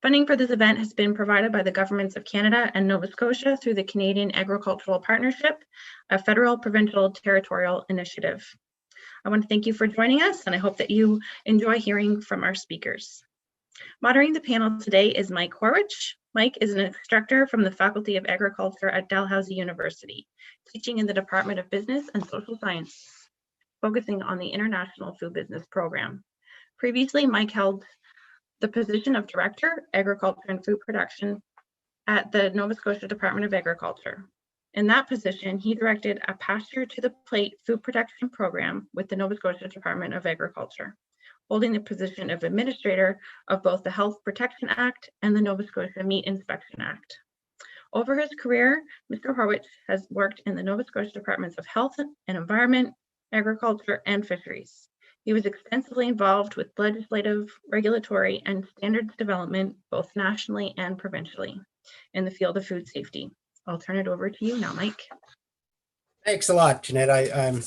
Funding for this event has been provided by the governments of Canada and Nova Scotia through the Canadian Agricultural Partnership, a federal, provincial, territorial initiative. I want to thank you for joining us, and I hope that you enjoy hearing from our speakers. Moderating the panel today is Mike Horwich. Mike is an instructor from the Faculty of Agriculture at Dalhousie University, teaching in the Department of Business and Social Science, focusing on the International Food Business Program. Previously, Mike held the position of Director, Agriculture and Food Production at the Nova Scotia Department of Agriculture. In that position, he directed a Pasture to the Plate food production program with the Nova Scotia Department of Agriculture, holding the position of Administrator of both the Health Protection Act and the Nova Scotia Meat Inspection Act. Over his career, Mr. Horwich has worked in the Nova Scotia Departments of Health and Environment, Agriculture, and Fisheries. He was extensively involved with legislative, regulatory, and standards development, both nationally and provincially, in the field of food safety. I'll turn it over to you now, Mike. Thanks a lot, Jeanette. I'm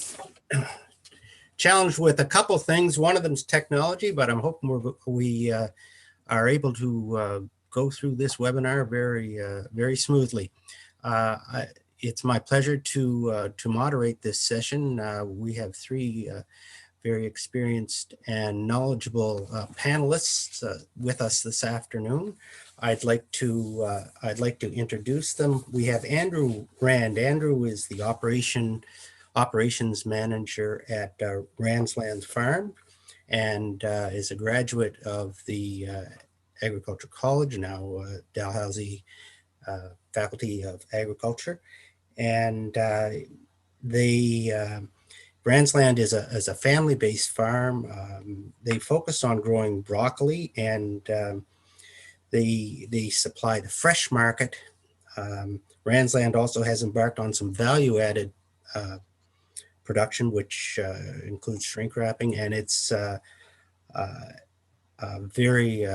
challenged with a couple things. One of them is technology, but I'm hoping we are able to go through this webinar very smoothly. It's my pleasure to moderate this session. We have three very experienced and knowledgeable panelists with us this afternoon. I'd like to introduce them. We have Andrew Rand. Andrew is the operations manager at Ransland Farm, and is a graduate of the Agriculture College, now Dalhousie Faculty of Agriculture, and Randsland is a family-based farm. They focus on growing broccoli, and they supply the fresh market. Randsland also has embarked on some value-added production, which includes shrink wrapping, and it's I'm very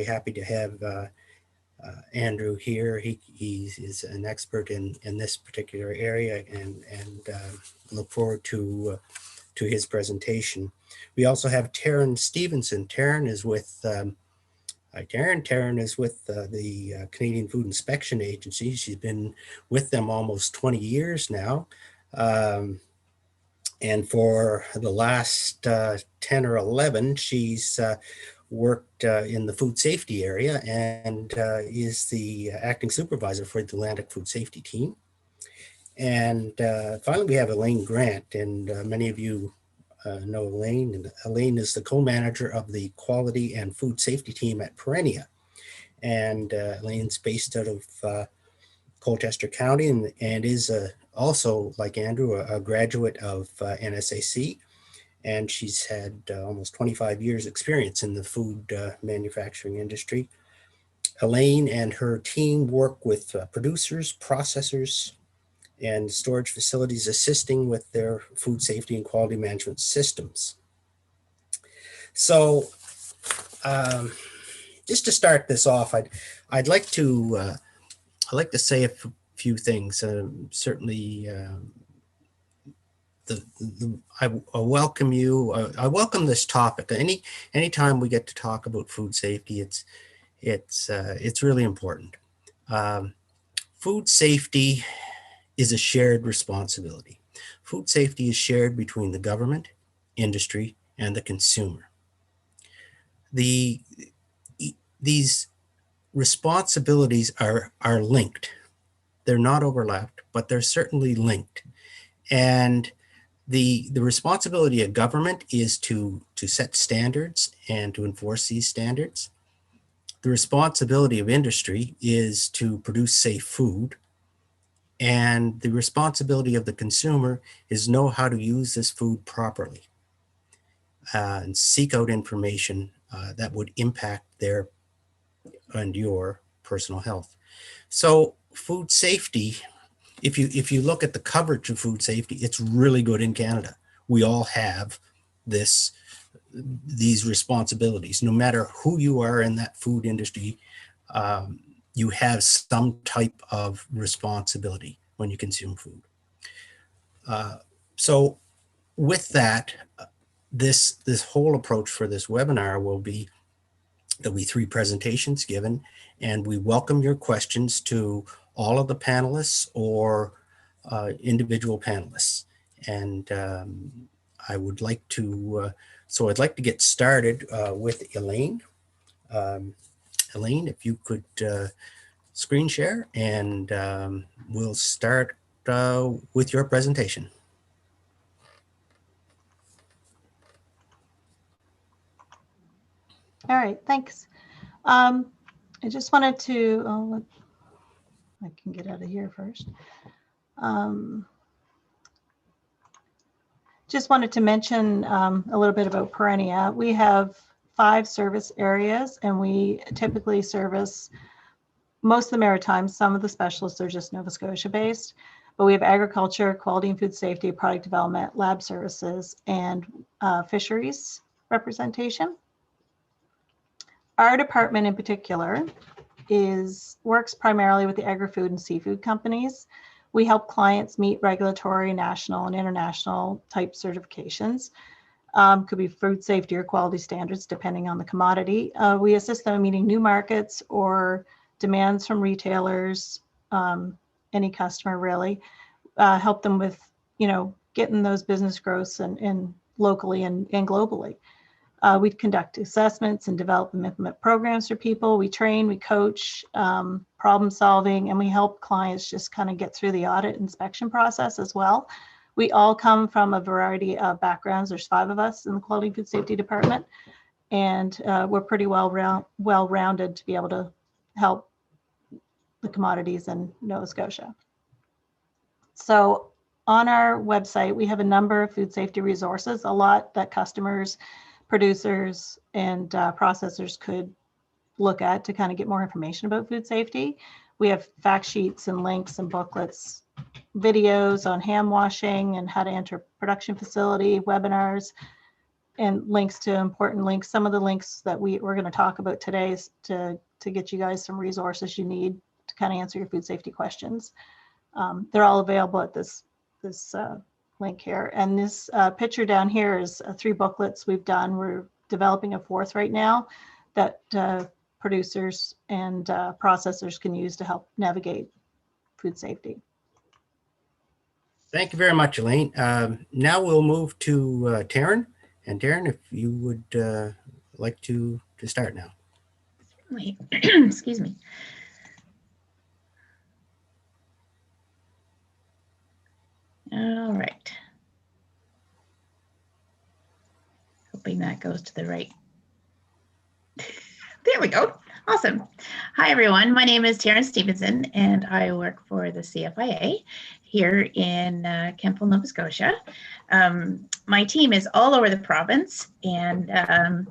happy to have Andrew here. He is an expert in this particular area, and look forward to his presentation. We also have Taryn Stevenson. Taryn is with hi, Taryn. Taryn is with the Canadian Food Inspection Agency. She's been with them almost 20 years now. And for the last 10 or 11, she's worked in the food safety area and is the acting supervisor for the Atlantic Food Safety Team. And finally, we have Elaine Grant, and many of you know Elaine. And Elaine is the co-manager of the Quality and Food Safety Team at Perennia. And Elaine's based out of Colchester County, and is also, like Andrew, a graduate of NSAC. And she's had almost 25 years experience in the food manufacturing industry. Elaine and her team work with producers, processors, and storage facilities, assisting with their food safety and quality management systems. So just to start this off, I'd like to say a few things. Certainly, I welcome you. I welcome this topic. Anytime we get to talk about food safety, it's really important. Food safety is a shared responsibility. Food safety is shared between the government, industry, and the consumer. These responsibilities are linked. They're not overlapped, but they're certainly linked. And the responsibility of government is to set standards and to enforce these standards. The responsibility of industry is to produce safe food. And the responsibility of the consumer is know how to use this food properly and seek out information that would impact their and your personal health. So food safety, if you look at the coverage of food safety, it's really good in Canada. We all have these responsibilities. No matter who you are in that food industry, you have some type of responsibility when you consume food. So with that, this whole approach for this webinar will be There'll be 3 presentations given, and we welcome your questions to all of the panelists or individual panelists. And I would like to, I'd like to get started with Elaine. Elaine, if you could screen share, and we'll start with your presentation. All right, thanks. I just wanted to, I can get out of here first. Just wanted to mention a little bit about Perennia. We have 5 service areas, and we typically service most of the Maritimes. Some of the specialists are just Nova Scotia based, but we have agriculture, quality and food safety, product development, lab services, and fisheries representation. Our department in particular works primarily with the agri-food and seafood companies. We help clients meet regulatory, national, and international type certifications. Could be food safety or quality standards, depending on the commodity. We assist them in meeting new markets or demands from retailers, any customer really. Help them with, getting those business growths and locally and globally. We conduct assessments and develop and implement programs for people. We train, we coach, problem solving, and we help clients just kind of get through the audit inspection process as well. We all come from a variety of backgrounds. There's 5 of us in the Quality and Food Safety Department, and we're pretty well-rounded to be able to help the commodities in Nova Scotia. So on our website, we have a number of food safety resources, a lot that customers, producers, and processors could look at to kind of get more information about food safety. We have fact sheets and links and booklets, videos on hand washing and how to enter production facility, webinars, and links to important links. Some of the links that we're going to talk about today is to get you guys some resources you need to kind of answer your food safety questions. They're all available at this link here. And this picture down here is 3 booklets we've done. We're developing a 4th right now that producers and processors can use to help navigate food safety. Thank you very much, Elaine. Now we'll move to Taryn. And Taryn, if you would like to start now. Wait, excuse me. All right. Hoping that goes to the right. There we go. Awesome. Hi, everyone. My name is Taryn Stevenson, and I work for the CFIA here in Kemptville, Nova Scotia. My team is all over the province, and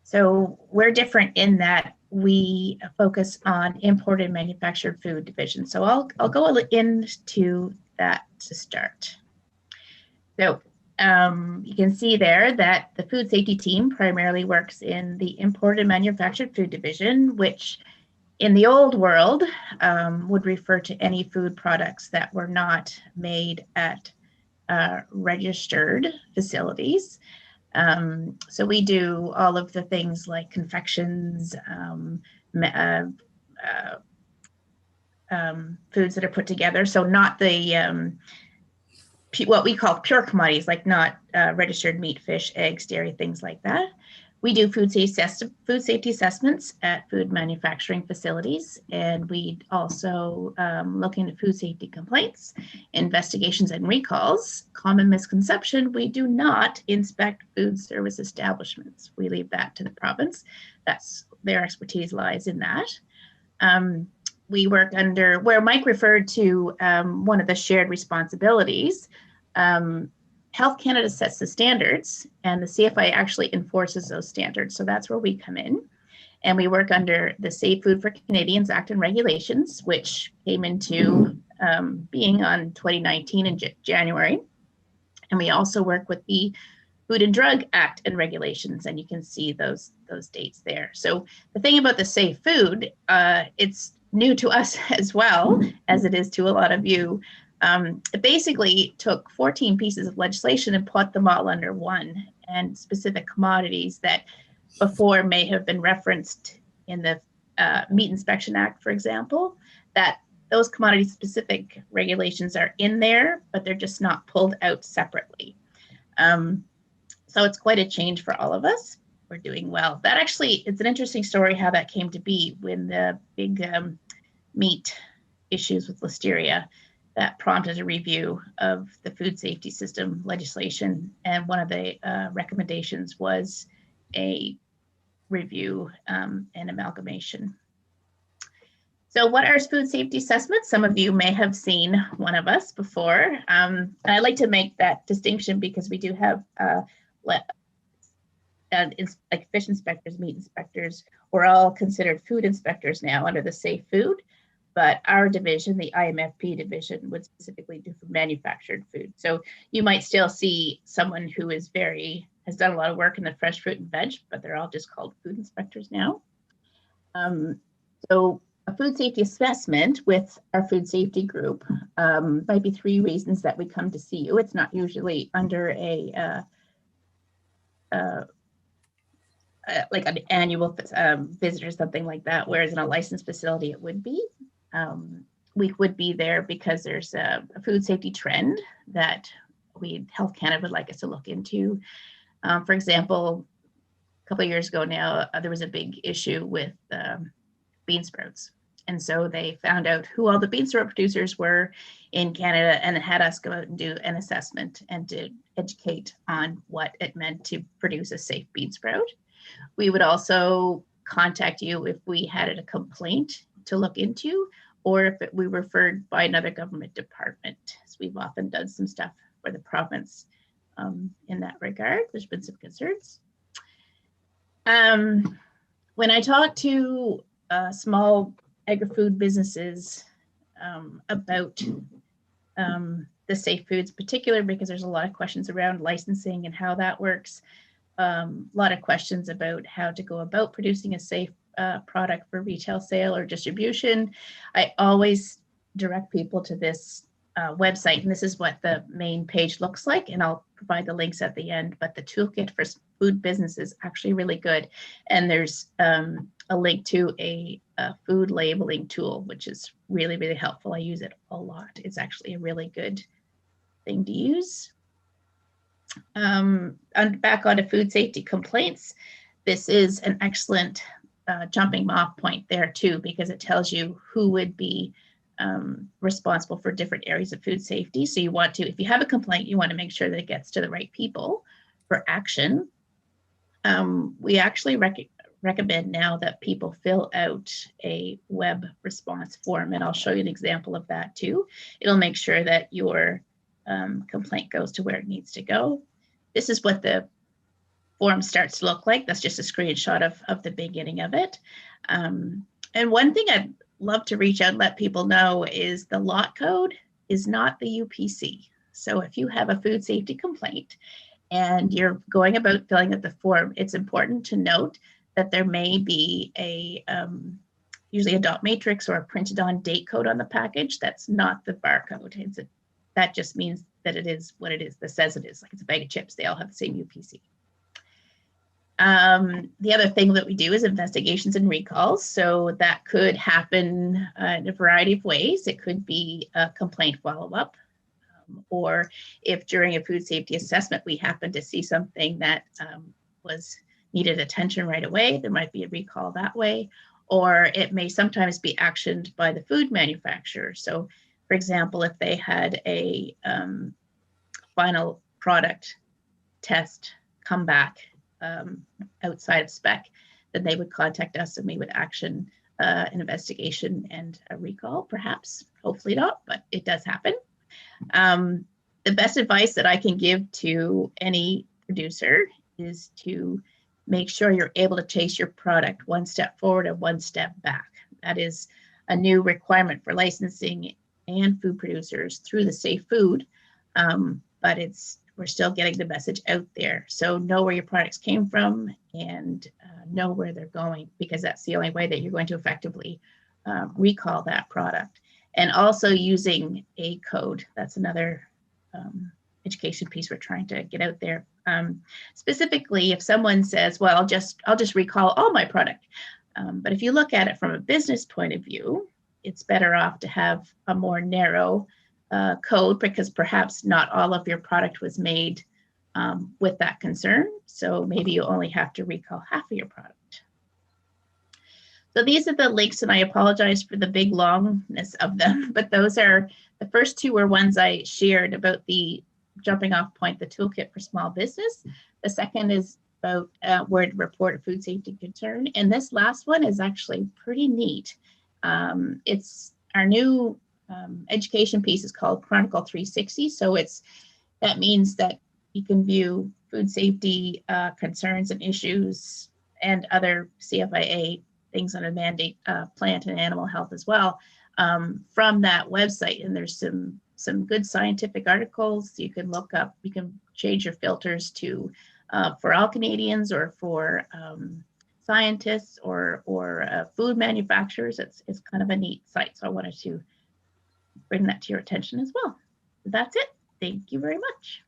so we're different in that we focus on imported manufactured food division. So I'll go into that to start. So you can see there that the food safety team primarily works in the imported manufactured food division, which in the old world would refer to any food products that were not made at registered facilities. So we do all of the things like confections, foods that are put together. So not the what we call pure commodities, like not registered meat, fish, eggs, dairy, things like that. We do food safety assessments at food manufacturing facilities, and we also look into food safety complaints, investigations, and recalls. Common misconception: we do not inspect food service establishments. We leave that to the province. That's their expertise lies in that. We work under where Mike referred to one of the shared responsibilities. Health Canada sets the standards, and the CFI actually enforces those standards. So that's where we come in. And we work under the Safe Food for Canadians Act and Regulations, which came into being on 2019 in January. And we also work with the Food and Drug Act and Regulations, and you can see those dates there. So the thing about the safe food, it's new to us as well as it is to a lot of you. It basically took 14 pieces of legislation and put them all under one, and specific commodities that before may have been referenced in the Meat Inspection Act, for example, that those commodity-specific regulations are in there, but they're just not pulled out separately. So it's quite a change for all of us. We're doing well. That actually, it's an interesting story how that came to be when the big meat issues with listeria that prompted a review of the food safety system legislation. And one of the recommendations was a review and amalgamation. So what are food safety assessments? Some of you may have seen one of us before. And I like to make that distinction because we do have like fish inspectors, meat inspectors, we're all considered food inspectors now under the Safe Food. But our division, the IMFP division, would specifically do for manufactured food. So you might still see someone who is has done a lot of work in the fresh fruit and veg, but they're all just called food inspectors now. So a food safety assessment with our food safety group might be 3 reasons that we come to see you. It's not usually under a like an annual visit or something like that, whereas in a licensed facility it would be. We would be there because there's a food safety trend that Health Canada would like us to look into. For example, a couple of years ago now, there was a big issue with bean sprouts. And so they found out who all the bean sprout producers were in Canada and had us go out and do an assessment and to educate on what it meant to produce a safe bean sprout. We would also contact you if we had a complaint to look into, or if we were referred by another government department. So we've often done some stuff for the province in that regard. There's been some concerns. When I talk to small agri-food businesses about the safe foods, particular because there's a lot of questions around licensing and how that works. A lot of questions about how to go about producing a safe product for retail sale or distribution. I always direct people to this website, and this is what the main page looks like, and I'll provide the links at the end, but the toolkit for food business is actually really good. And there's a link to a food labeling tool, which is really, really helpful. I use it a lot. It's actually a really good thing to use. Back onto food safety complaints, this is an excellent jumping off point there too, because it tells you who would be responsible for different areas of food safety. So you want to, if you have a complaint, you want to make sure that it gets to the right people for action. We actually recommend now that people fill out a web response form, and I'll show you an example of that too. It'll make sure that your complaint goes to where it needs to go. This is what the form starts to look like. That's just a screenshot of the beginning of it. And one thing I'd love to reach out and let people know is the lot code is not the UPC. So if you have a food safety complaint and you're going about filling out the form, it's important to note that there may be a usually a dot matrix or a printed on date code on the package. That's not the barcode. That just means that it is what it is, that says it is. Like it's a bag of chips, they all have the same UPC. The other thing that we do is investigations and recalls. So that could happen in a variety of ways. It could be a complaint follow-up, or if during a food safety assessment, we happen to see something that needed attention right away, there might be a recall that way, or it may sometimes be actioned by the food manufacturer. So for example, if they had a final product test come back outside of spec, then they would contact us and we would action an investigation and a recall, perhaps, hopefully not, but it does happen. The best advice that I can give to any producer is to make sure you're able to chase your product one step forward and one step back. That is a new requirement for licensing and food producers through the Safe Food, but we're still getting the message out there. So know where your products came from and know where they're going, because that's the only way that you're going to effectively recall that product. And also using a code. That's another education piece we're trying to get out there. Specifically, if someone says, well, I'll just recall all my product. But if you look at it from a business point of view, it's better off to have a more narrow code, because perhaps not all of your product was made with that concern. So maybe you only have to recall half of your product. So these are the links, and I apologize for the big longness of them, but those are, the first two were ones I shared about the jumping off point, the toolkit for small business. The second is about where to report a food safety concern. And this last one is actually pretty neat. It's our new education piece is called Chronicle 360. So that means that you can view food safety concerns and issues and other CFIA things under mandate, plant and animal health as well, from that website. And there's some good scientific articles you can look up. You can change your filters to for all Canadians, or for scientists, or food manufacturers. It's kind of a neat site. So I wanted to bring that to your attention as well. That's it. Thank you very much.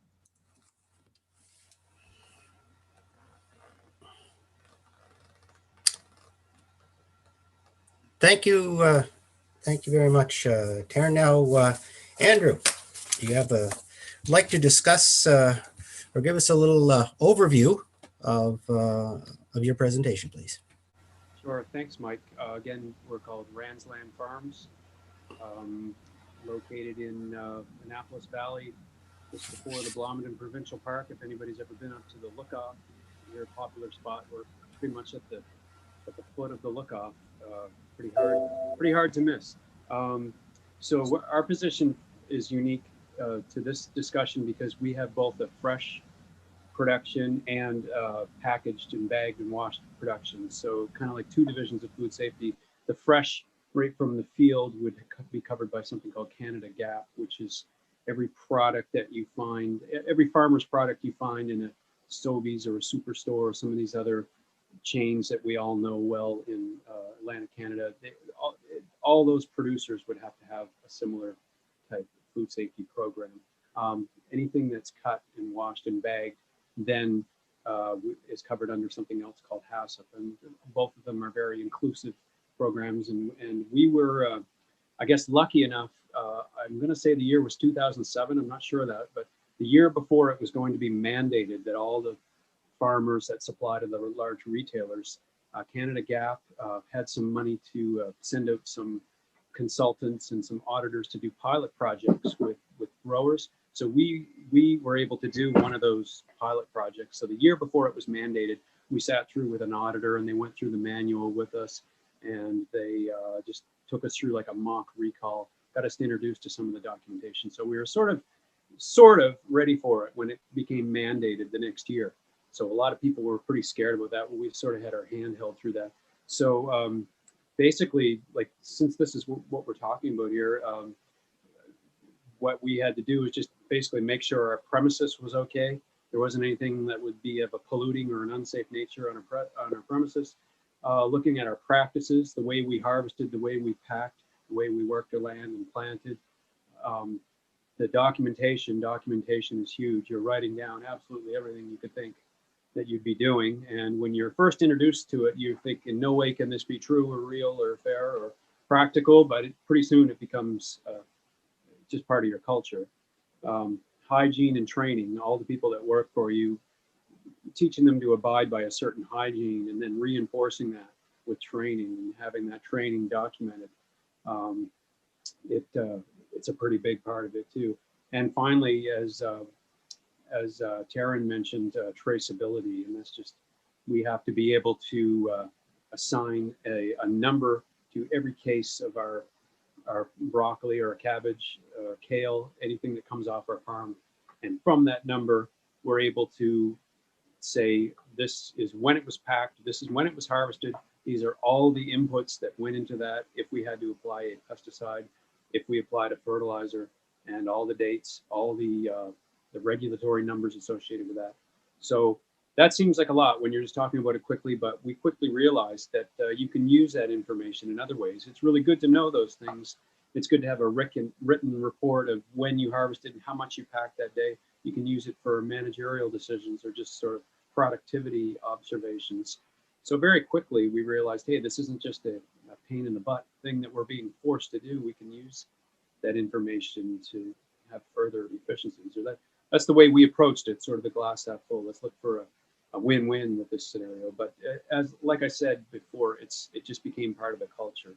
Thank you very much, Taryn. Now, Andrew, do you like to discuss or give us a little overview of your presentation, please? Sure. Thanks, Mike. Again, we're called Ranslam Farms, located in Annapolis Valley, just before the Botulinum Provincial Park. If anybody's ever been up to the Lookoff, we're a popular spot. We're pretty much at the foot of the Lookoff. Pretty hard to miss. So our position is unique to this discussion because we have both a fresh production and packaged and bagged and washed production. So kind of like two divisions of food safety. The fresh, right from the field, would be covered by something called Canada GAP, which is every product that you find, every farmer's product you find in a Sobeys or a Superstore or some of these other chains that we all know well in Atlantic Canada. All those producers would have to have a similar type of food safety program. Anything that's cut and washed and bagged then is covered under something else called HACCP, and both of them are very inclusive programs. And we were, I guess, lucky enough. I'm going to say the year was 2007. I'm not sure of that, but the year before it was going to be mandated that all the farmers that supply to the large retailers, Canada GAP had some money to send out some consultants and some auditors to do pilot projects with growers. So we were able to do one of those pilot projects. So the year before it was mandated, we sat through with an auditor and they went through the manual with us, and they just took us through like a mock recall, got us introduced to some of the documentation. So we were sort of ready for it when it became mandated the next year. So a lot of people were pretty scared about that, but we sort of had our hand held through that. So basically, like, since this is what we're talking about here, what we had to do is just basically make sure our premises was okay. There wasn't anything that would be of a polluting or an unsafe nature on our premises. Looking at our practices, the way we harvested, the way we packed, the way we worked our land and planted. The documentation is huge. You're writing down absolutely everything you could think that you'd be doing. And when you're first introduced to it, you think in no way can this be true or real or fair or practical, but pretty soon it becomes just part of your culture. Hygiene and training, all the people that work for you, teaching them to abide by a certain hygiene and then reinforcing that with training and having that training documented. It's a pretty big part of it too. And finally, as Taryn mentioned, traceability, and that's just, we have to be able to assign a number to every case of our broccoli or cabbage, kale, anything that comes off our farm. And from that number, we're able to say, this is when it was packed, this is when it was harvested, these are all the inputs that went into that, if we had to apply a pesticide, if we applied a fertilizer, and all the dates, all the regulatory numbers associated with that. So that seems like a lot when you're just talking about it quickly, but we quickly realized that you can use that information in other ways. It's really good to know those things. It's good to have a written report of when you harvested and how much you packed that day. You can use it for managerial decisions or just sort of productivity observations. So very quickly we realized, hey, this isn't just a pain in the butt thing that we're being forced to do. We can use that information to have further efficiencies. Or that's the way we approached it, sort of the glass half full. Let's look for a win-win with this scenario. But as like I said before, it just became part of the culture,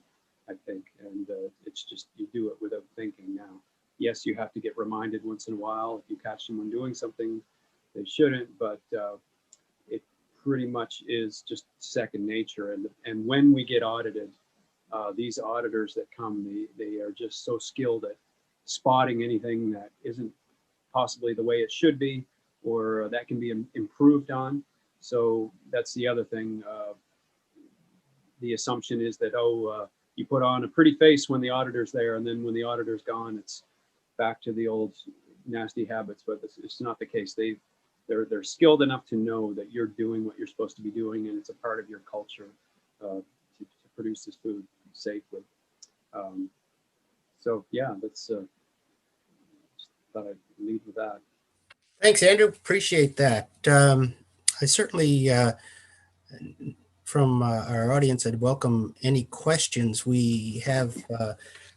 I think, and it's just, you do it without thinking now. Yes, you have to get reminded once in a while if you catch someone doing something they shouldn't, but it pretty much is just second nature. And when we get audited, these auditors that come, they are just so skilled at spotting anything that isn't possibly the way it should be, or that can be improved on. So that's the other thing. The assumption is that, you put on a pretty face when the auditor's there, and then when the auditor's gone, it's back to the old nasty habits. But it's not the case. They're skilled enough to know that you're doing what you're supposed to be doing, and it's a part of your culture to produce this food safely. So yeah, that's just thought I'd lead with that. Thanks, Andrew. Appreciate that. I certainly, from our audience, I'd welcome any questions. We have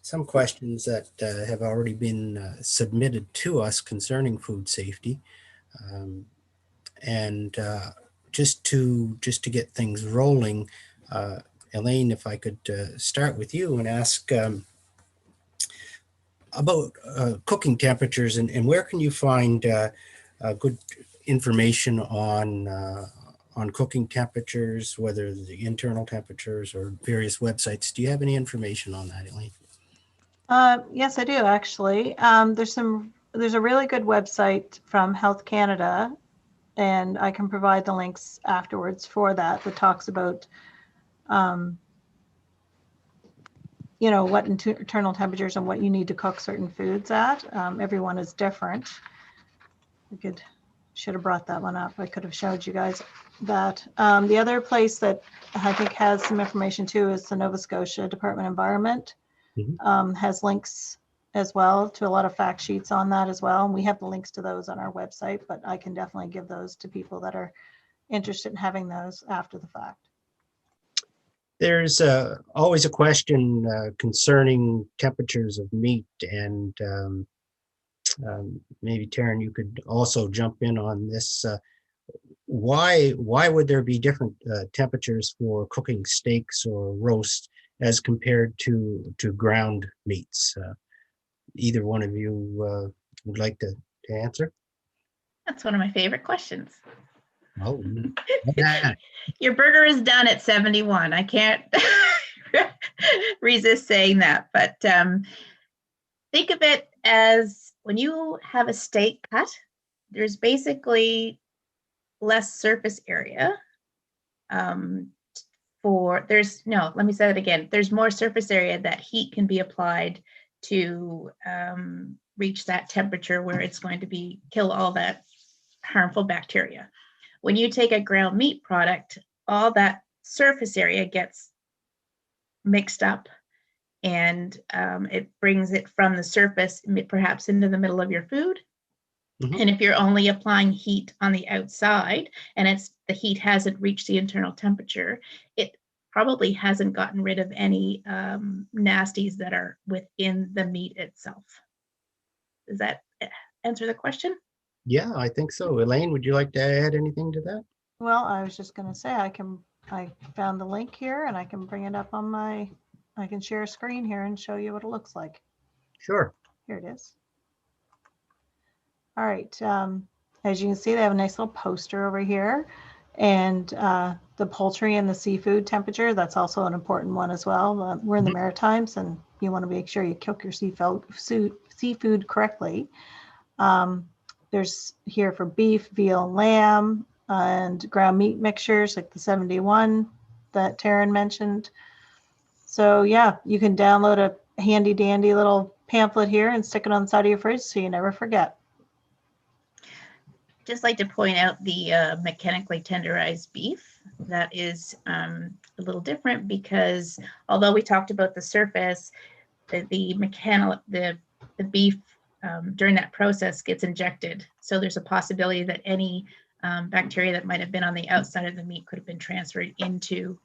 some questions that have already been submitted to us concerning food safety. And just to get things rolling, Elaine, if I could start with you and ask about cooking temperatures, and where can you find good information on cooking temperatures, whether the internal temperatures or various websites? Do you have any information on that, Elaine? Yes, I do actually. There's a really good website from Health Canada, and I can provide the links afterwards for that talks about what internal temperatures and what you need to cook certain foods at. Everyone is different. Should have brought that one up. I could have showed you guys that. The other place that I think has some information too is the Nova Scotia Department of Environment. Has links as well to a lot of fact sheets on that as well. And we have the links to those on our website, but I can definitely give those to people that are interested in having those after the fact. There's always a question concerning temperatures of meat, and maybe Taryn, you could also jump in on this. Why would there be different temperatures for cooking steaks or roasts as compared to ground meats? Either one of you would like to answer? That's one of my favorite questions. Oh, yeah. Your burger is done at 71. I can't resist saying that, but think of it as when you have a steak cut, there's basically less surface area. Let me say that again. There's more surface area that heat can be applied to reach that temperature where it's going to kill all that harmful bacteria. When you take a ground meat product, all that surface area gets mixed up, and it brings it from the surface perhaps into the middle of your food. And if you're only applying heat on the outside and the heat hasn't reached the internal temperature, it probably hasn't gotten rid of any nasties that are within the meat itself. Does that answer the question? Yeah, I think so. Elaine, would you like to add anything to that? Well, I was just going to say I found the link here, and I can bring it up on I can share a screen here and show you what it looks like. Sure. Here it is. All right. As you can see, they have a nice little poster over here, and the poultry and the seafood temperature, that's also an important one as well. We're in the Maritimes, and you want to make sure you cook your seafood correctly. There's here for beef, veal, lamb, and ground meat mixtures like the 71 that Taryn mentioned. So yeah, you can download a handy dandy little pamphlet here and stick it on the side of your fridge so you never forget. Just like to point out the mechanically tenderized beef. That is a little different because although we talked about the surface, the beef during that process gets injected. So there's a possibility that any bacteria that might have been on the outside of the meat could have been transferred into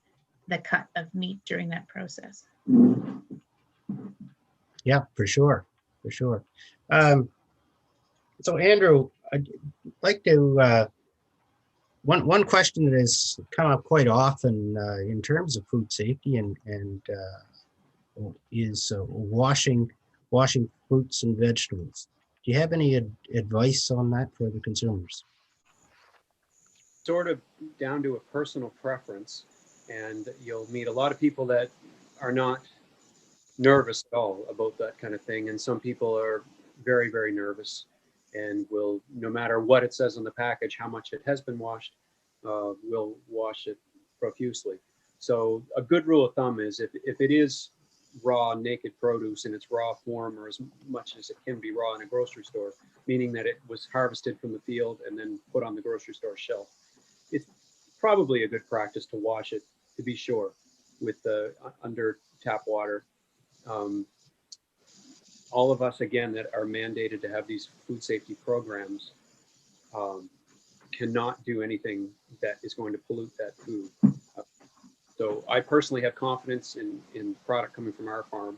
the cut of meat during that process. Yeah, for sure, for sure. So Andrew, I'd like to, one question that has come up quite often in terms of food safety and is washing fruits and vegetables. Do you have any advice on that for the consumers? Sort of down to a personal preference, and you'll meet a lot of people that are not nervous at all about that kind of thing, and some people are very, very nervous and will, no matter what it says on the package, how much it has been washed, will wash it profusely. So a good rule of thumb is if it is raw, naked produce in its raw form, or as much as it can be raw in a grocery store, meaning that it was harvested from the field and then put on the grocery store shelf, it's probably a good practice to wash it, to be sure, with the under tap water. All of us, again, that are mandated to have these food safety programs cannot do anything that is going to pollute that food. So I personally have confidence in product coming from our farm,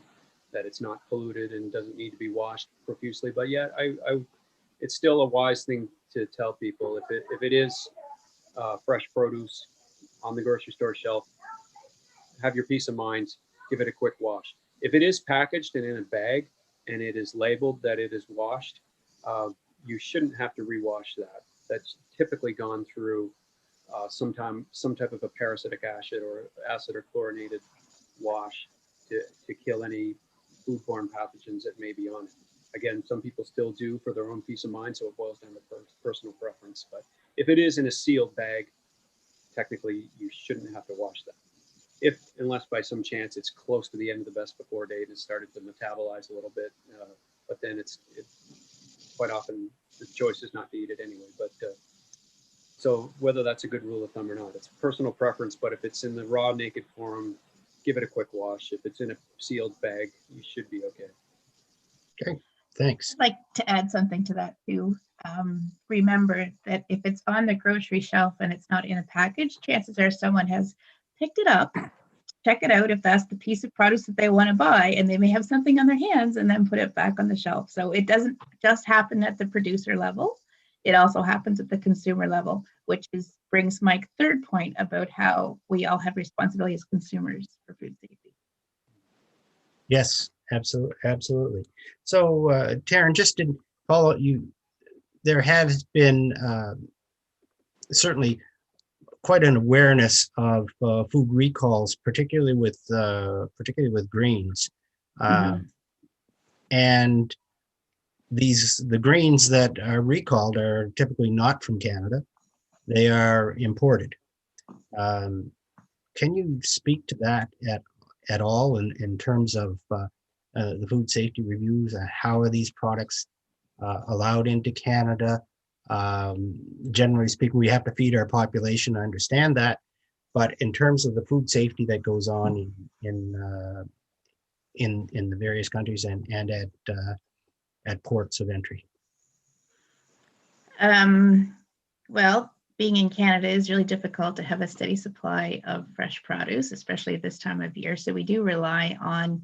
that it's not polluted and doesn't need to be washed profusely. But yet, it's still a wise thing to tell people, if it is fresh produce on the grocery store shelf, have your peace of mind, give it a quick wash. If it is packaged and in a bag and it is labeled that it is washed, you shouldn't have to rewash that. That's typically gone through some type of a parasitic acid or chlorinated wash to kill any foodborne pathogens that may be on it. Again, some people still do for their own peace of mind, so it boils down to personal preference. But if it is in a sealed bag, technically you shouldn't have to wash that. Unless by some chance it's close to the end of the best before date and it's started to metabolize a little bit, but then it's quite often the choice is not to eat it anyway. But so whether that's a good rule of thumb or not, it's personal preference. But if it's in the raw, naked form, give it a quick wash. If it's in a sealed bag, you should be okay. Okay, thanks. I'd like to add something to that too. Remember that if it's on the grocery shelf and it's not in a package, chances are someone has picked it up, check it out if that's the piece of produce that they want to buy, and they may have something on their hands and then put it back on the shelf. So it doesn't just happen at the producer level. It also happens at the consumer level, which brings my third point about how we all have responsibility as consumers for food safety. Yes, absolutely. So Taryn, just to follow you, there has been certainly quite an awareness of food recalls, particularly with greens, and the greens that are recalled are typically not from Canada; they are imported. Can you speak to that at all in terms of the food safety reviews? How are these products allowed into Canada? Generally speaking, we have to feed our population. I understand that, but in terms of the food safety that goes on in the various countries and at ports of entry. Well, being in Canada is really difficult to have a steady supply of fresh produce, especially at this time of year. So we do rely on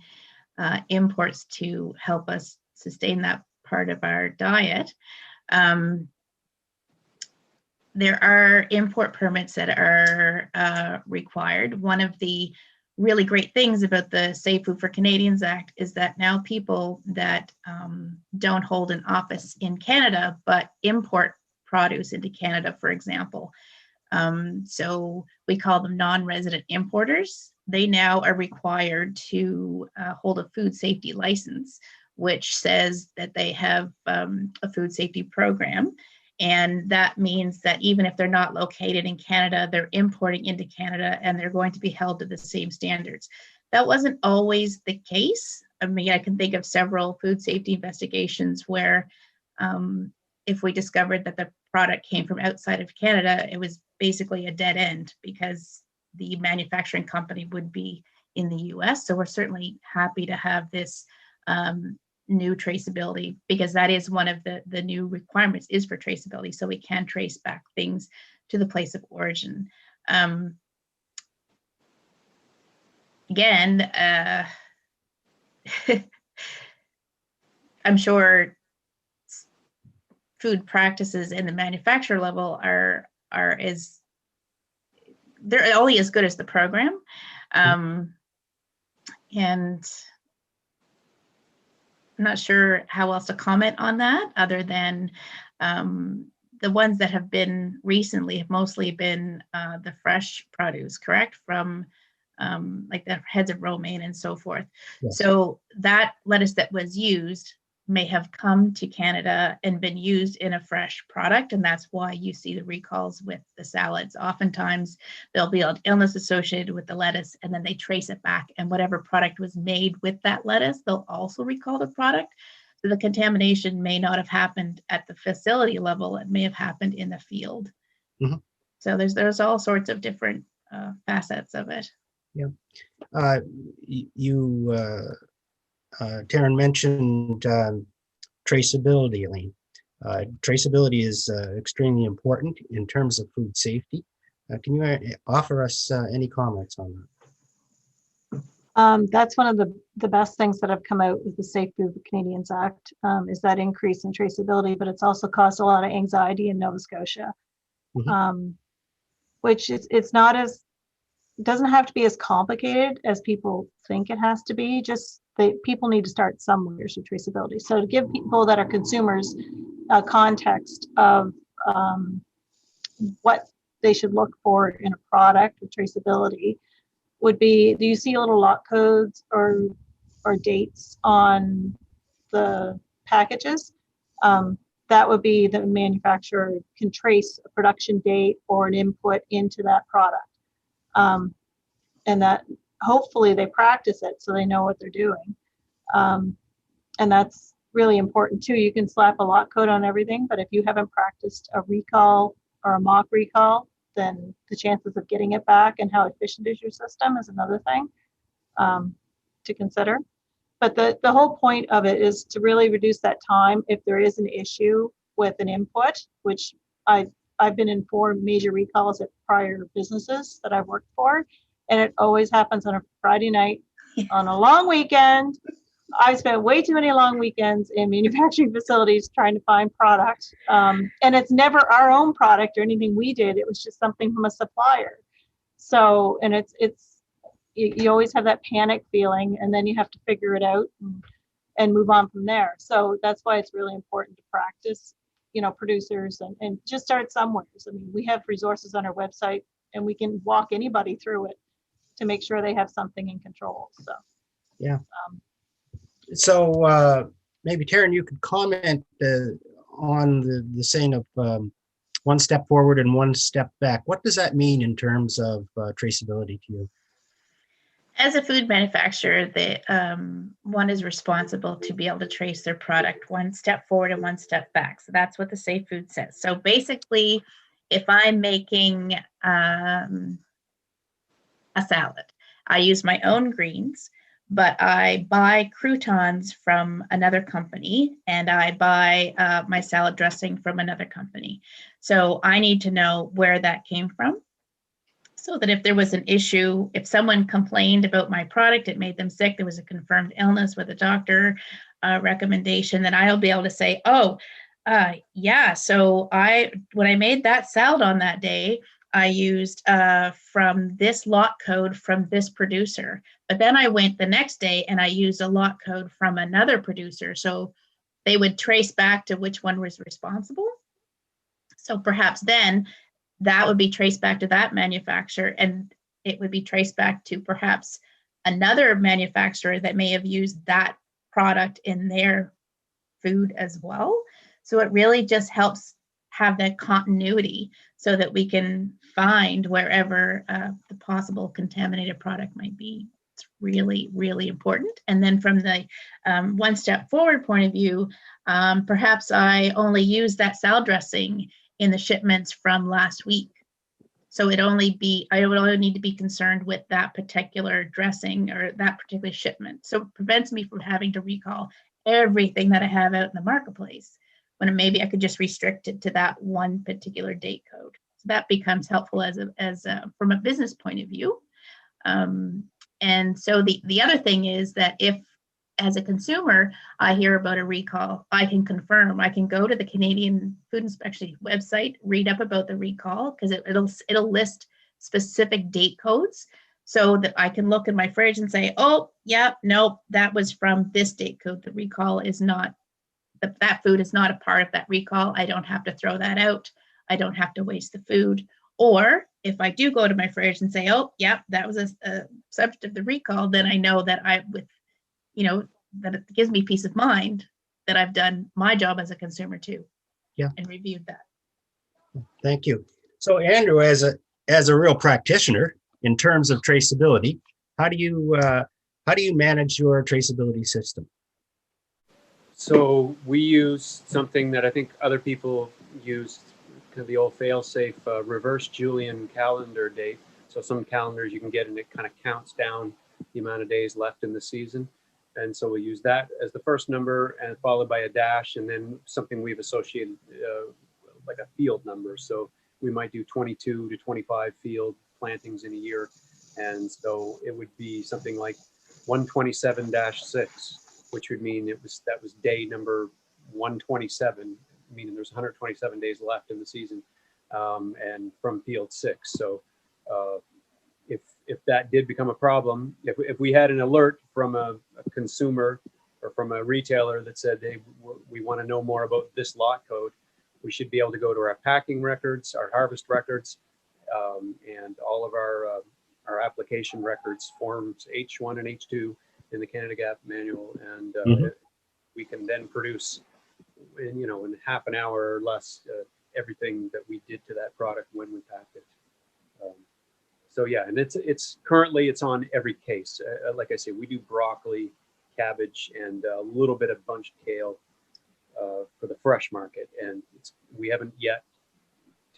imports to help us sustain that part of our diet. There are import permits that are required. One of the really great things about the Safe Food for Canadians Act is that now people that don't hold an office in Canada but import produce into Canada, for example. So we call them non-resident importers. They now are required to hold a food safety license, which says that they have a food safety program. And that means that even if they're not located in Canada, they're importing into Canada and they're going to be held to the same standards. That wasn't always the case. I mean, I can think of several food safety investigations where if we discovered that the product came from outside of Canada, it was basically a dead end because the manufacturing company would be in the US. So we're certainly happy to have this new traceability, because that is one of the new requirements is for traceability, so we can trace back things to the place of origin. Again, I'm sure food practices in the manufacturer level are they're only as good as the program, and I'm not sure how else to comment on that other than the ones that have been recently have mostly been the fresh produce, correct? From like the heads of romaine and so forth. Yes. So that lettuce that was used may have come to Canada and been used in a fresh product. And that's why you see the recalls with the salads. Oftentimes there'll be an illness associated with the lettuce, and then they trace it back, and whatever product was made with that lettuce, they'll also recall the product. So the contamination may not have happened at the facility level. It may have happened in the field. Mhm. So there's all sorts of different facets of it. Yeah. Taryn mentioned traceability, Elaine. Traceability is extremely important in terms of food safety. Can you offer us any comments on that? That's one of the best things that have come out with the Safe Food Canadians Act, is that increase in traceability, but it's also caused a lot of anxiety in Nova Scotia, which it's not as, it doesn't have to be as complicated as people think it has to be. Just people need to start somewhere with traceability. So to give people that are consumers a context of what they should look for in a product with traceability would be, do you see little lot codes or dates on the packages? That would be the manufacturer can trace a production date or an input into that product. And that hopefully they practice it so they know what they're doing. And that's really important too. You can slap a lot code on everything, but if you haven't practiced a recall or a mock recall, then the chances of getting it back and how efficient is your system is another thing to consider. But the whole point of it is to really reduce that time if there is an issue with an input, which I've been in 4 major recalls at prior businesses that I've worked for, and it always happens on a Friday night on a long weekend. I spent way too many long weekends in manufacturing facilities trying to find product. And it's never our own product or anything we did. It was just something from a supplier. So, and you always have that panic feeling, and then you have to figure it out and move on from there. So that's why it's really important to practice, producers and just start somewhere. I mean, we have resources on our website, and we can walk anybody through it to make sure they have something in control. So, yeah. So maybe Taryn, you could comment on the saying of one step forward and one step back. What does that mean in terms of traceability to you? As a food manufacturer, one is responsible to be able to trace their product one step forward and one step back. So that's what the Safe Food says. So basically, if I'm making a salad, I use my own greens, but I buy croutons from another company, and I buy my salad dressing from another company. So I need to know where that came from, so that if there was an issue, if someone complained about my product, it made them sick, there was a confirmed illness with a doctor recommendation, then I'll be able to say, yeah, so when I made that salad on that day, I used from this lot code from this producer. But then I went the next day and I used a lot code from another producer. So they would trace back to which one was responsible. So perhaps then that would be traced back to that manufacturer, and it would be traced back to perhaps another manufacturer that may have used that product in their food as well. So it really just helps have that continuity so that we can find wherever the possible contaminated product might be. It's really, really important. And then from the one step forward point of view, perhaps I only use that salad dressing in the shipments from last week. So I would only need to be concerned with that particular dressing or that particular shipment. So it prevents me from having to recall everything that I have out in the marketplace, when maybe I could just restrict it to that one particular date code. So that becomes helpful from a business point of view. And so the other thing is that if, as a consumer, I hear about a recall, I can confirm. I can go to the Canadian Food Inspection website, read up about the recall, because it'll list specific date codes, so that I can look in my fridge and say, oh, yeah, nope, that was from this date code. The recall is not, that food is not a part of that recall. I don't have to throw that out. I don't have to waste the food. Or if I do go to my fridge and say, oh, yeah, that was a subject of the recall, then I know that that it gives me peace of mind that I've done my job as a consumer too. Yeah. And reviewed that. Thank you. So Andrew, as a real practitioner in terms of traceability, how do you manage your traceability system? So we use something that I think other people use, kind of the old fail-safe reverse Julian calendar date. So some calendars you can get, and it kind of counts down the amount of days left in the season. And so we'll use that as the first number, and followed by a dash, and then something we've associated like a field number. So we might do 22 to 25 field plantings in a year. And so it would be something like 127-6, which would mean that was day number 127, meaning there's 127 days left in the season, and from field 6. So if that did become a problem, if we had an alert from a consumer or from a retailer that said, hey, we want to know more about this lot code, we should be able to go to our packing records, our harvest records, and all of our application records, forms H1 and H2 in the Canada Gap manual, and we can then produce in half an hour or less everything that we did to that product when we packed it. So yeah, and it's currently on every case. Like I say, we do broccoli, cabbage, and a little bit of bunched kale for the fresh market, and we haven't yet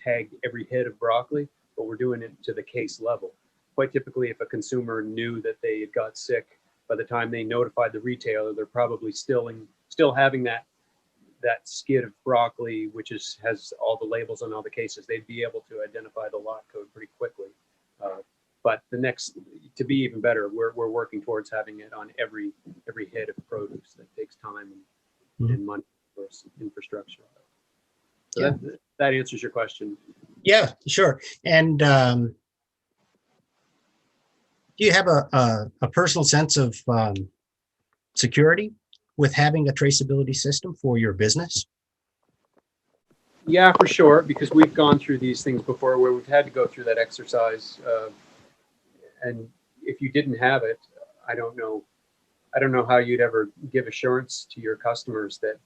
tagged every head of broccoli, but we're doing it to the case level. Quite typically, if a consumer knew that they had got sick, by the time they notified the retailer, they're probably still having that skid of broccoli, which has all the labels on all the cases. They'd be able to identify the lot code pretty quickly. But to be even better, we're working towards having it on every head of produce. That takes time and money for infrastructure. So Yeah. that answers your question. Yeah, sure. And do you have a personal sense of security with having a traceability system for your business? Yeah, for sure, because we've gone through these things before where we've had to go through that exercise. And if you didn't have it, I don't know how you'd ever give assurance to your customers that,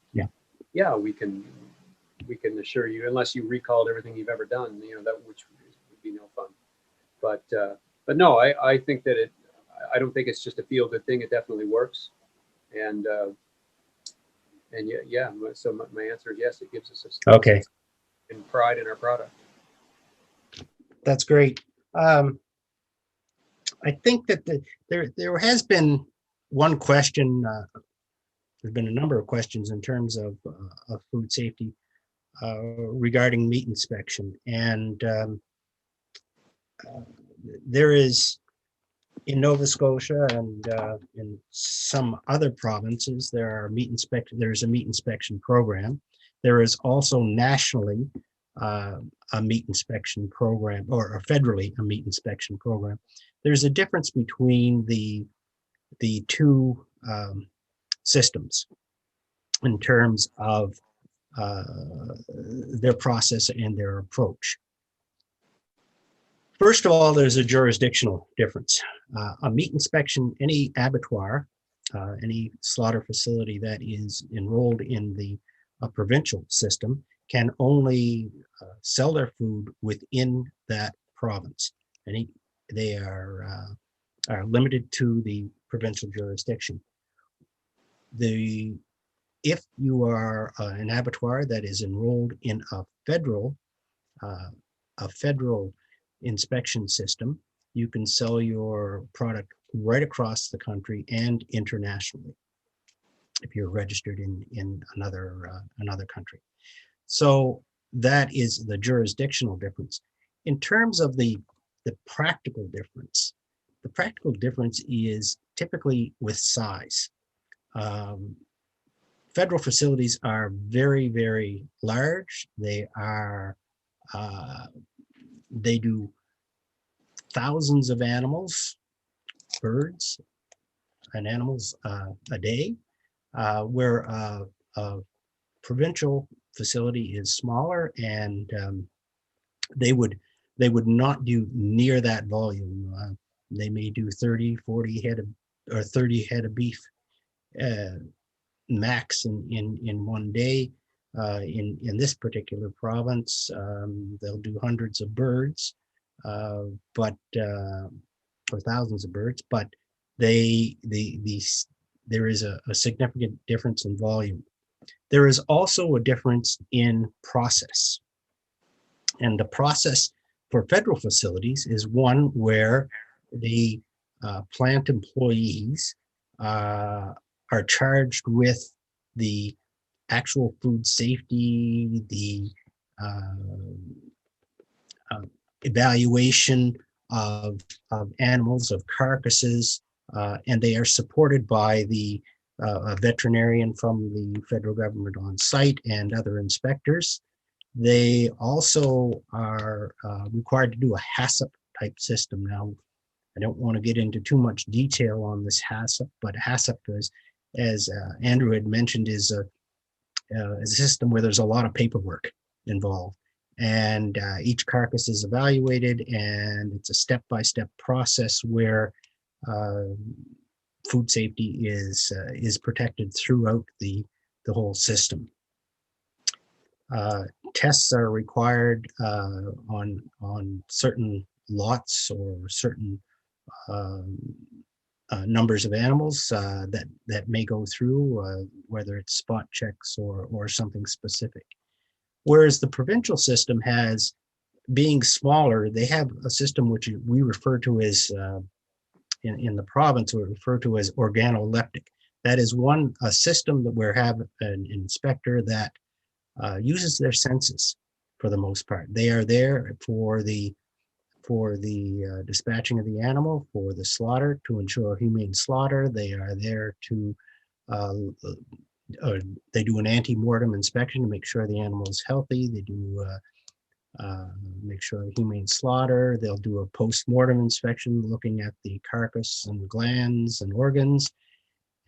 we can assure you, unless you recalled everything you've ever done, which would be no fun. But no, I think that I don't think it's just a feel good thing. It definitely works. And yeah, so my answer is yes, it gives us a Okay. and pride in our product. That's great. I think that there has been one question. There's been a number of questions in terms of food safety regarding meat inspection, and there is in Nova Scotia and in some other provinces there's a meat inspection program. There is also nationally a meat inspection program, or federally a meat inspection program. There's a difference between the two systems in terms of their process and their approach. First of all, there's a jurisdictional difference. A meat inspection, any abattoir, any slaughter facility that is enrolled in the provincial system can only sell their food within that province. And they are limited to the provincial jurisdiction. If you are an abattoir that is enrolled in a federal inspection system, you can sell your product right across the country and internationally. if you're registered in another country. So that is the jurisdictional difference. In terms of the practical difference, the practical difference is typically with size. Federal facilities are very, very large. They are, they do thousands of animals, birds and animals a day, where a provincial facility is smaller, and they would not do near that volume. They may do 30, 40 head of, or 30 head of beef max in one day. In this particular province, they'll do hundreds of birds, but or thousands of birds, but there is a significant difference in volume. There is also a difference in process. And the process for federal facilities is one where the plant employees are charged with the actual food safety, the evaluation of animals, of carcasses, and they are supported by a veterinarian from the federal government on site and other inspectors. They also are required to do a HACCP type system. Now, I don't want to get into too much detail on this HACCP, but HACCP is, as Andrew had mentioned, is a system where there's a lot of paperwork involved. And each carcass is evaluated, and it's a step-by-step process where food safety is protected throughout the whole system. Tests are required on certain lots or certain numbers of animals that may go through, whether it's spot checks or something specific. Whereas the provincial system has, being smaller, they have a system which we refer to as, in the province, we refer to as organoleptic. That is a system that we have an inspector that uses their senses for the most part. They are there for the dispatching of the animal, for the slaughter, to ensure humane slaughter. They are there to they do an ante-mortem inspection to make sure the animal is healthy. They do make sure humane slaughter. They'll do a post-mortem inspection looking at the carcass and glands and organs.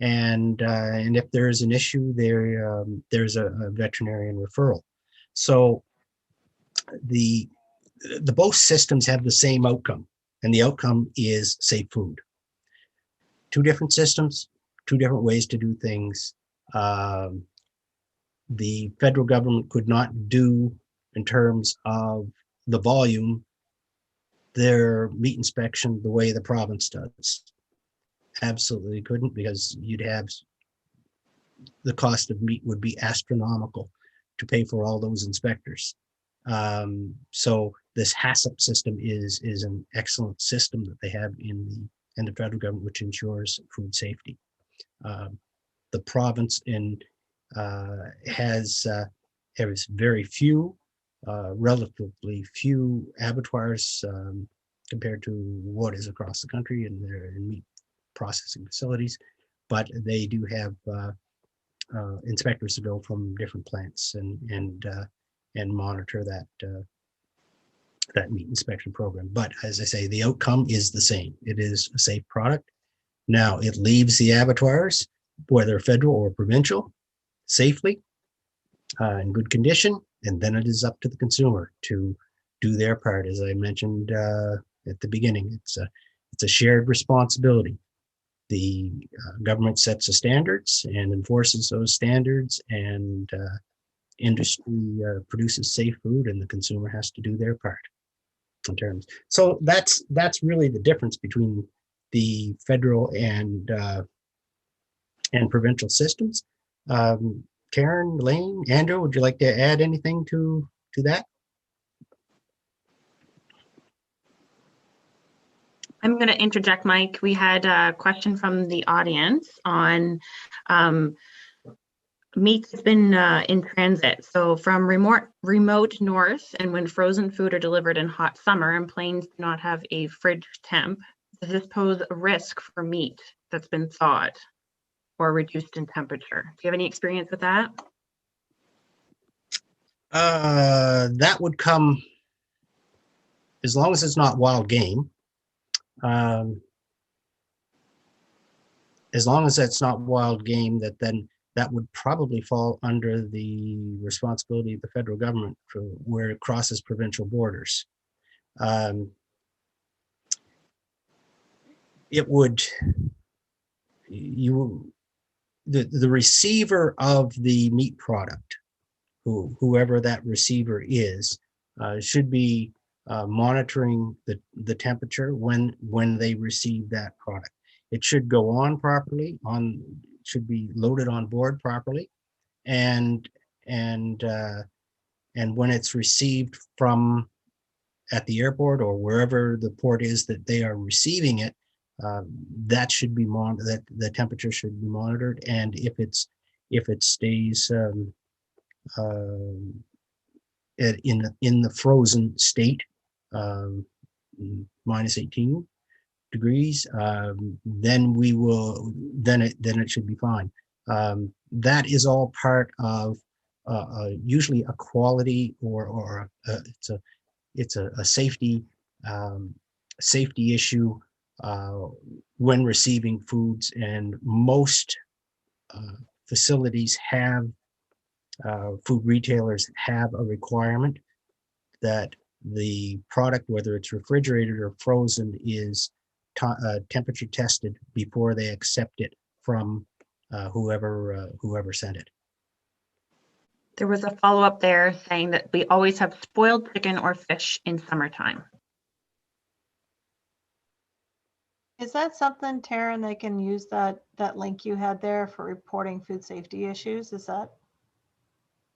And if there is an issue, there's a veterinarian referral. So both systems have the same outcome, and the outcome is safe food. Two different systems, two different ways to do things. The federal government could not do, in terms of the volume, their meat inspection the way the province does. Absolutely couldn't, because you'd have, the cost of meat would be astronomical to pay for all those inspectors. So this HACCP system is an excellent system that they have in the federal government, which ensures food safety. The province has very few, relatively few abattoirs compared to what is across the country in their meat processing facilities, but they do have inspectors to go from different plants and monitor that meat inspection program. But as I say, the outcome is the same. It is a safe product. Now it leaves the abattoirs, whether federal or provincial, safely, in good condition, and then it is up to the consumer to do their part. As I mentioned at the beginning, it's a shared responsibility. The government sets the standards and enforces those standards, and industry produces safe food, and the consumer has to do their part in terms. So that's really the difference between the federal and provincial systems. Karen, Elaine, Andrew, would you like to add anything to that? I'm going to interject, Mike. We had a question from the audience on meat that's been in transit. So from remote north, and when frozen food are delivered in hot summer and planes do not have a fridge temp, does this pose a risk for meat that's been thawed or reduced in temperature? Do you have any experience with that? That would come, as long as it's not wild game. As long as that's not wild game, that would probably fall under the responsibility of the federal government for where it crosses provincial borders. It would, the receiver of the meat product, whoever that receiver is, should be monitoring the temperature when they receive that product. It should go on properly, should be loaded on board properly, and when it's received from at the airport or wherever the port is that they are receiving it, that should be monitored. That the temperature should be monitored, and if it stays in the frozen state, minus 18 degrees, then it should be fine. That is all part of usually a quality or it's a safety issue when receiving foods, and most facilities have food retailers have a requirement that the product, whether it's refrigerated or frozen, is temperature tested before they accept it from whoever sent it. There was a follow-up there saying that we always have spoiled chicken or fish in summertime. Is that something, Taryn, they can use that link you had there for reporting food safety issues?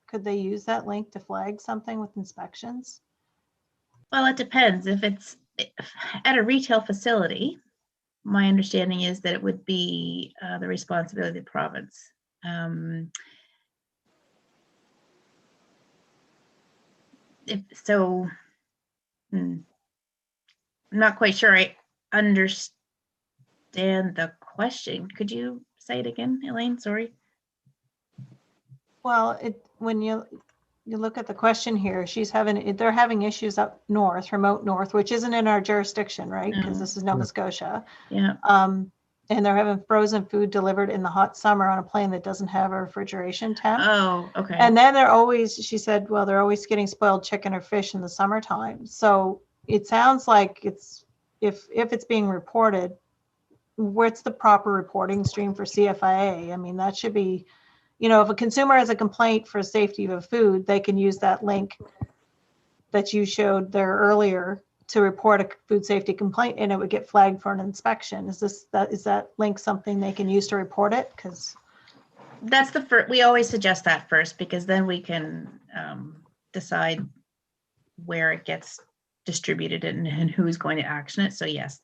Could they use that link to flag something with inspections? Well, it depends. If it's at a retail facility, my understanding is that it would be the responsibility of the province. I'm not quite sure I understand the question. Could you say it again, Elaine? Sorry. Well, when you look at the question here, they're having issues up north, remote north, which isn't in our jurisdiction, right? Because this is Nova Scotia. Yeah. And they're having frozen food delivered in the hot summer on a plane that doesn't have a refrigeration temp. Oh, okay. And then she said, well, they're always getting spoiled chicken or fish in the summertime. So it sounds like if it's being reported, what's the proper reporting stream for CFIA? I mean, that should be, if a consumer has a complaint for safety of food, they can use that link that you showed there earlier to report a food safety complaint, and it would get flagged for an inspection. Is that link something they can use to report it? Because that's the first. We always suggest that first, because then we can decide where it gets distributed and who's going to action it. So yes,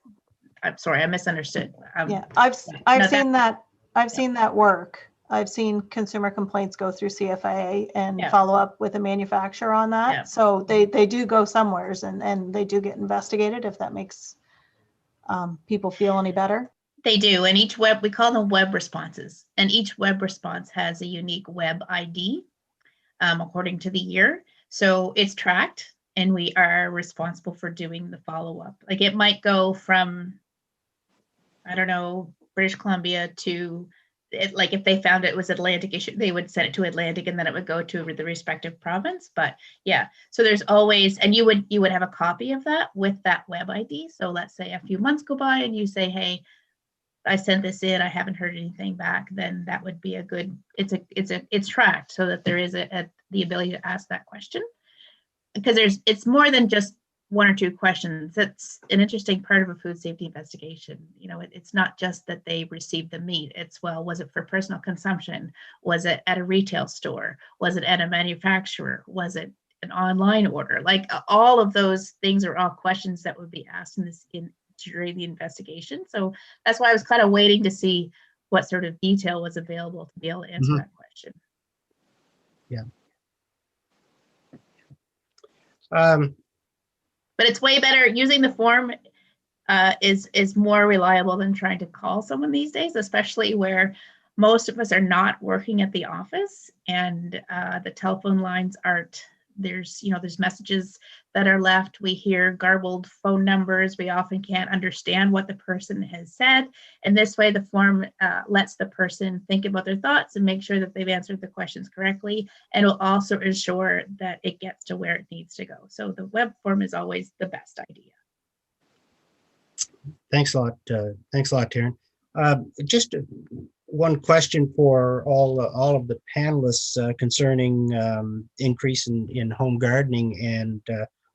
I'm sorry, I misunderstood. Yeah, I've seen that work. I've seen consumer complaints go through CFIA and follow up with a manufacturer on that. Yeah. So they do go somewheres and they do get investigated, if that makes people feel any better. They do. And each we call them web responses. And each web response has a unique web ID according to the year. So it's tracked and we are responsible for doing the follow-up. Like it might go from, I don't know, British Columbia to, like if they found it was Atlantic issue, they would send it to Atlantic and then it would go to the respective province. But yeah, so there's always, and you would have a copy of that with that web ID. So let's say a few months go by and you say, hey, I sent this in, I haven't heard anything back, then that would be a good, it's tracked so that there is the ability to ask that question. Because it's more than just one or two questions. That's an interesting part of a food safety investigation. It's not just that they received the meat. It's, well, was it for personal consumption? Was it at a retail store? Was it at a manufacturer? Was it an online order? Like all of those things are all questions that would be asked during the investigation. So that's why I was kind of waiting to see what sort of detail was available to be able to answer that question. Yeah. But it's way better using the form is more reliable than trying to call someone these days, especially where most of us are not working at the office and the telephone lines aren't, there's messages that are left. We hear garbled phone numbers. We often can't understand what the person has said. And this way the form lets the person think about their thoughts and make sure that they've answered the questions correctly. And will also ensure that it gets to where it needs to go. So the web form is always the best idea. Thanks a lot. Thanks a lot, Taryn. Just one question for all of the panelists concerning increase in home gardening and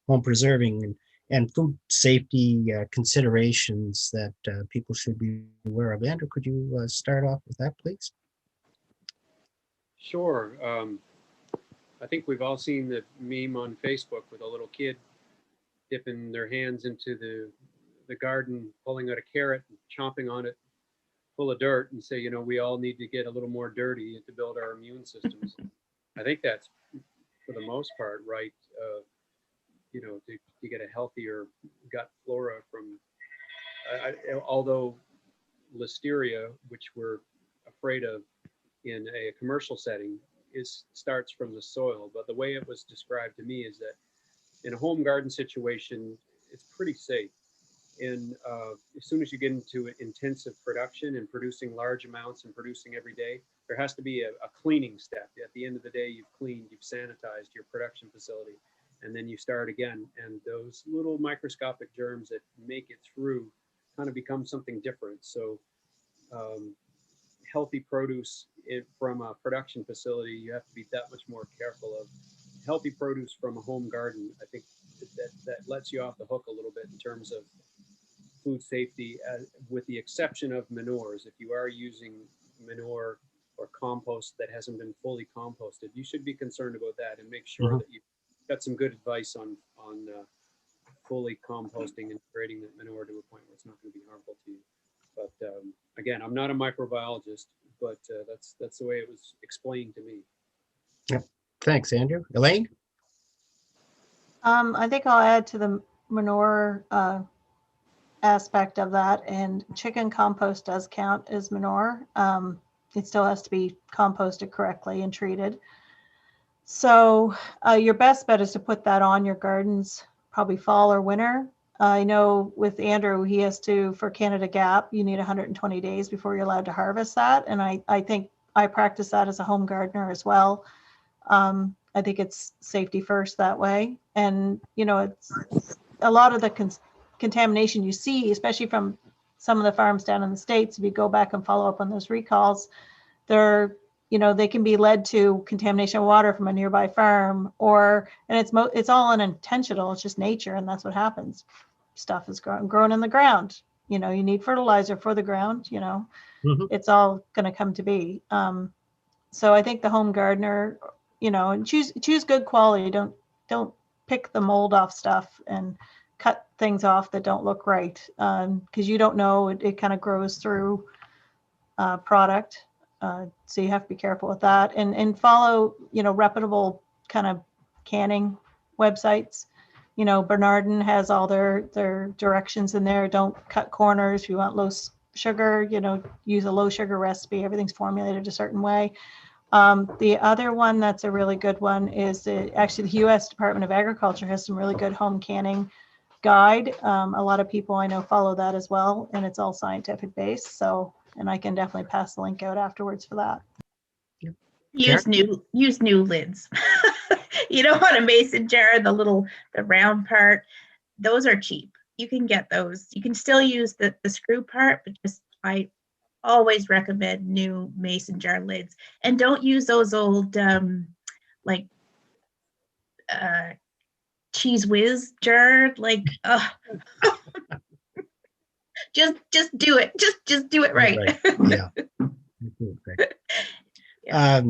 home preserving and food safety considerations that people should be aware of. Andrew, could you start off with that, please? Sure. I think we've all seen the meme on Facebook with a little kid dipping their hands into the garden, pulling out a carrot and chomping on it full of dirt and say, we all need to get a little more dirty to build our immune systems. I think that's, for the most part, right. To get a healthier gut flora from, although listeria, which we're afraid of in a commercial setting, starts from the soil. But the way it was described to me is that in a home garden situation, it's pretty safe. And as soon as you get into intensive production and producing large amounts and producing every day, there has to be a cleaning step. At the end of the day, you've cleaned, you've sanitized your production facility, and then you start again. And those little microscopic germs that make it through kind of become something different. So healthy produce from a production facility, you have to be that much more careful of. Healthy produce from a home garden, I think that lets you off the hook a little bit in terms of food safety, with the exception of manures. If you are using manure or compost that hasn't been fully composted, you should be concerned about that and make sure that you've got some good advice on fully composting and creating that manure to a point where it's not going to be harmful to you. But again, I'm not a microbiologist, but that's the way it was explained to me. Yep. Thanks, Andrew. Elaine? I think I'll add to the manure aspect of that, and chicken compost does count as manure. It still has to be composted correctly and treated. So your best bet is to put that on your gardens probably fall or winter. I know with Andrew, he has to, for Canada Gap, you need 120 days before you're allowed to harvest that. And I think I practice that as a home gardener as well. I think it's safety first that way. And, it's a lot of the contamination you see, especially from some of the farms down in the States, if you go back and follow up on those recalls, they can be led to contamination of water from a nearby farm, and it's all unintentional. It's just nature, and that's what happens. Stuff is grown in the ground. You need fertilizer for the ground. It's all going to come to be. So I think the home gardener, and choose good quality. Don't pick the mold off stuff and cut things off that don't look right, because you don't know, it kind of grows through product. So you have to be careful with that, and follow, reputable kind of canning websites. Bernardin has all their directions in there. Don't cut corners. If you want low sugar, use a low sugar recipe. Everything's formulated a certain way. The other one that's a really good one is actually the U.S. Department of Agriculture has some really good home canning guide. A lot of people I know follow that as well, and it's all scientific based. So, and I can definitely pass the link out afterwards for that. Use new lids. You don't want a mason jar, the round part. Those are cheap. You can get those. You can still use the screw part, but I always recommend new mason jar lids. And don't use those old Cheese Whiz jar. Just do it. Just do it right. Yeah. Yeah.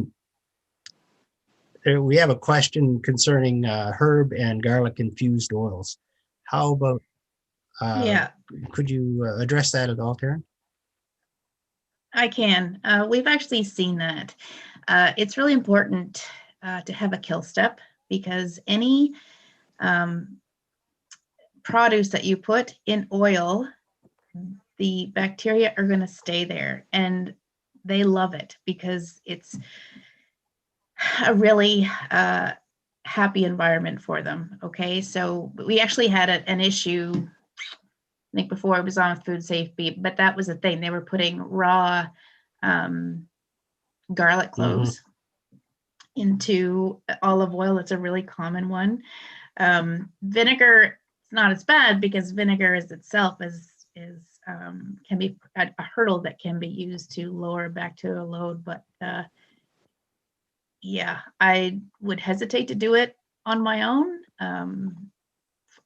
We have a question concerning herb and garlic infused oils. How about Yeah, Could you address that at all, Taryn? I can. We've actually seen that. It's really important to have a kill step, because any produce that you put in oil, the bacteria are going to stay there, and they love it because it's a really happy environment for them. Okay, so we actually had an issue, I think before it was on food safety, but that was the thing. They were putting raw garlic cloves into olive oil. It's a really common one. Vinegar, it's not as bad because vinegar is itself can be a hurdle that can be used to lower bacterial load. But yeah, I would hesitate to do it on my own.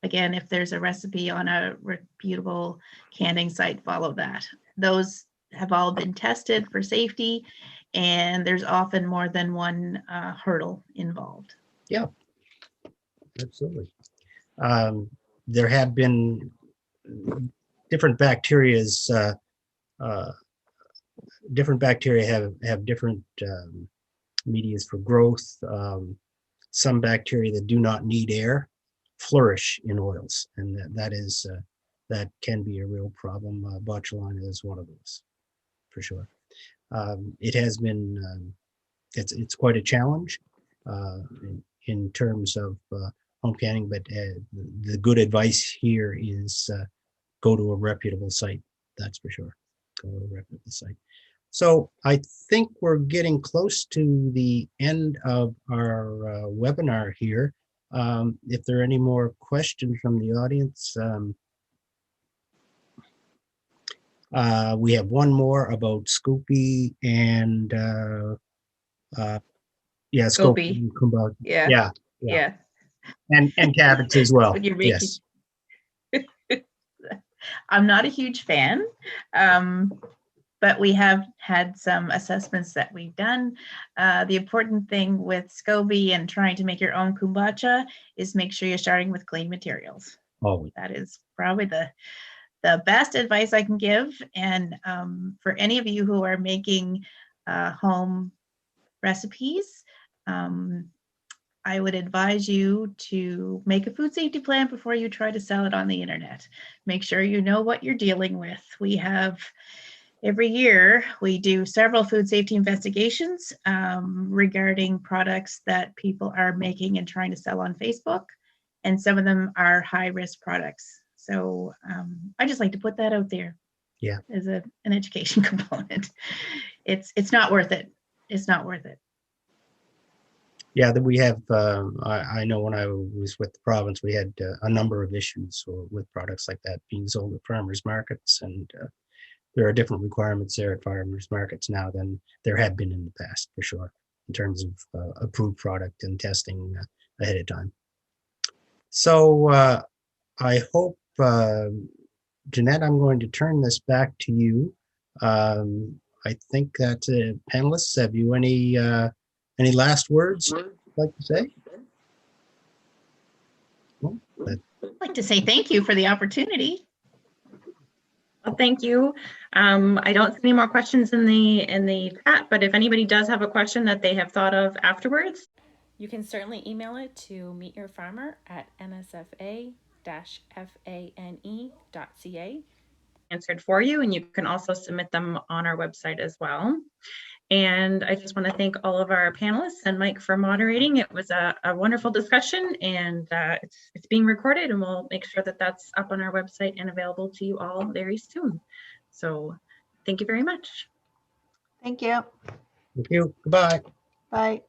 Again, if there's a recipe on a reputable canning site, follow that. Those have all been tested for safety, and there's often more than one hurdle involved. Yeah, absolutely. There have been different bacterias. Different bacteria have different medias for growth. Some bacteria that do not need air flourish in oils, and that can be a real problem. Botulinum is one of those, for sure. It has been it's quite a challenge in terms of home canning, but the good advice here is go to a reputable site. That's for sure. Go to a reputable site. So I think we're getting close to the end of our webinar here. If there are any more questions from the audience, we have one more about Scoopy and yeah, Scoopy and Kumbha. Yeah. Yeah. And cabbage as well. When you're making, yes. I'm not a huge fan, but we have had some assessments that we've done. The important thing with SCOBY and trying to make your own kombucha is make sure you're starting with clean materials. Always. That is probably the best advice I can give. And for any of you who are making home recipes, I would advise you to make a food safety plan before you try to sell it on the internet. Make sure you know what you're dealing with. We have, every year, we do several food safety investigations regarding products that people are making and trying to sell on Facebook. And some of them are high-risk products. So I just like to put that out there. Yeah. As an education component. It's not worth it. It's not worth it. Yeah, that we have, I know when I was with the province, we had a number of issues with products like that being sold at farmers markets, and there are different requirements there at farmers markets now than there have been in the past, for sure, in terms of approved product and testing ahead of time. So I hope, Jeanette, I'm going to turn this back to you. I think that panelists, have you any last words you'd like to say? Well, I'd like to say thank you for the opportunity. Well, thank you. I don't see any more questions in the chat, but if anybody does have a question that they have thought of afterwards, you can certainly email it to meetyourfarmer@nsfa-fane.ca. Answered for you, and you can also submit them on our website as well. And I just want to thank all of our panelists and Mike for moderating. It was a wonderful discussion, and it's being recorded, and we'll make sure that that's up on our website and available to you all very soon. So thank you very much. Thank you. thank you. Goodbye. Bye.